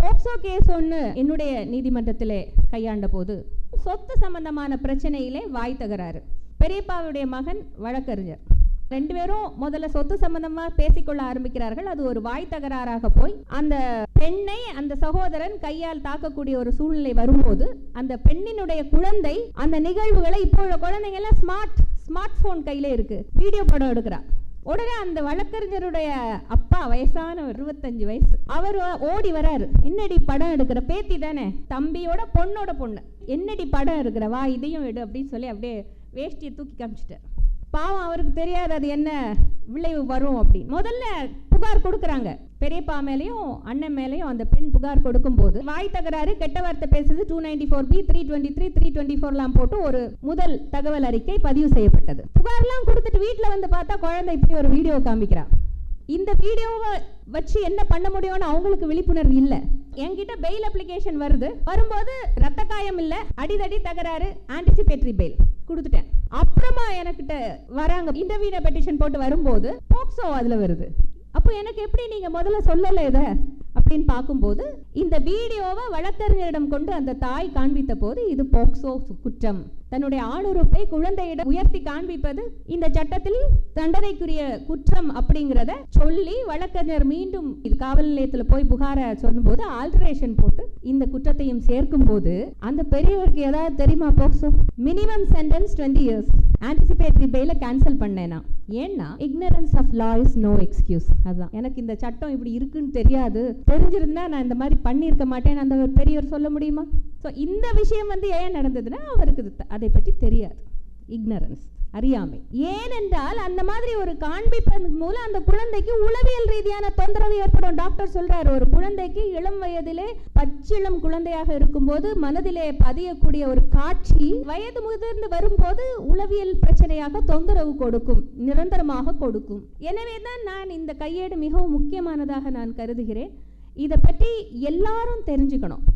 POCSO case ஒன்று என்னுடைய நீதிமன்றத்திலே கையாண்ட போது சொத்து சம்பந்தமான பிரச்சனையிலே வாய் தகராறு. பெரியப்பாவுடைய மகன் வழக்கறிஞர், ரெண்டு பேரும் முதல்ல சொத்து சம்பந்தமா பேசிக்கொள்ள ஆரம்பிக்கிறார்கள். அது ஒரு வாய் தகராறாக போய் அந்த பெண்ணை அந்த சகோதரன் கையால் தாக்கக்கூடிய ஒரு சூழ்நிலை வரும்போது அந்த பெண்ணினுடைய குழந்தை அந்த நிகழ்வுகளை, இப்போ உள்ள குழந்தைங்க எல்லாம் ஸ்மார்ட் போன் கையில இருக்கு, வீடியோ படம் எடுக்கிறா. உடனே அந்த வழக்கறிஞருடைய அப்பா, வயசானவர், 25 வயசு, அவர் ஓடி வராரு. என்னடி படம் எடுக்கிற, பேத்தி தானே, தம்பியோட பொண்ணோட பொண்ணு, என்னடி படம் எடுக்கிற, வா இதையும் எடு அப்படின்னு சொல்லி அப்படியே வேஷ்டியை தூக்கி காமிச்சிட்டார். பாவம், அவருக்கு தெரியாது அது என்ன விளைவு வரும் அப்படின்னு. முதல்ல புகார் கொடுக்குறாங்க, பெரியப்பா மேலேயும் அண்ணன் மேலேயும் அந்த பெண் புகார் கொடுக்கும் போது வாய் தகராறு, கெட்ட வார்த்தை பேசுது, 294B 323 324 போட்டு ஒரு முதல் தகவல் அறிக்கை பதிவு செய்யப்பட்டது. புகார்லாம் கொடுத்துட்டு வீட்டில் வந்து பார்த்தா குழந்தை இப்படி ஒரு வீடியோ காமிக்கிறா. இந்த வீடியோவை வச்சு என்ன பண்ண முடியும்னு அவங்களுக்கு விழிப்புணர்வு இல்லை. என்கிட்ட பெயில் அப்ளிகேஷன் வரும்போது ரத்த காயம் இல்லை, அடிதடி தகராறு, ஆன்டிசிபேட்டரி பெயில் கொடுத்துட்டேன். அப்புறமா எனக்கிட்ட வராங்க, இன்டர்வியூ பெட்டிஷன் போட்டு வரும்போது போக்சோ அதில் வருது. அப்போ எனக்கு எப்படி நீங்க முதல்ல சொல்லலை இதை அப்படின்னு பார்க்கும்போது இந்த வீடியோவை வழக்கறிஞரிடம் கொண்டு அந்த தாய் காண்பித்த போது இது போக்சோ குற்றம், தன்னுடைய ஆணுறுப்பை குழந்தையிடம் உயர்த்தி காண்பிப்பது இந்த சட்டத்தில் தண்டனைக்குரிய குற்றம் அப்படிங்கிறத சொல்லி வழக்கறிஞர் மீண்டும் காவல் நிலையத்தில் போய் புகார சொல்லும்போது ஆல்டரேஷன் போட்டு இந்த குற்றத்தையும் சேர்க்கும் போது அந்த பெரியவருக்கு ஏதாவது தெரியுமா? POCSO minimum sentence 20 years, anticipatory பெயில கேன்சல் பண்ணேனா. ஏன்னா ignorance of law is no excuse. அதான் எனக்கு இந்த சட்டம் இப்படி இருக்குன்னு தெரியாது, தெரிஞ்சிருந்தா நான் இந்த மாதிரி பண்ணியிருக்க மாட்டேன் அந்த பெரியவர் சொல்ல முடியுமா? ஸோ இந்த விஷயம் ஏன் நடந்ததுன்னா அவருக்கு அதை பற்றி தெரியாது, இக்னரன்ஸ், அறியாமை. ஏனென்றால் அந்த மாதிரி ஒரு காண்பிப்பதன் மூலம் அந்த குழந்தைக்கு உளவியல் ரீதியான தொந்தரவு ஏற்படும். டாக்டர் சொல்றாரு, ஒரு குழந்தைக்கு இளம் வயதிலே பச்சிளம் குழந்தையாக இருக்கும்போது மனதிலே பதியக்கூடிய ஒரு காட்சி வயது முதிர்ந்து வரும்போது உளவியல் பிரச்சனையாக தொந்தரவு கொடுக்கும், நிரந்தரமாக கொடுக்கும். எனவே தான் நான் இந்த கையேடு மிகவும் முக்கியமானதாக நான் கருதுகிறேன். இதை பற்றி எல்லாரும் தெரிஞ்சுக்கணும்.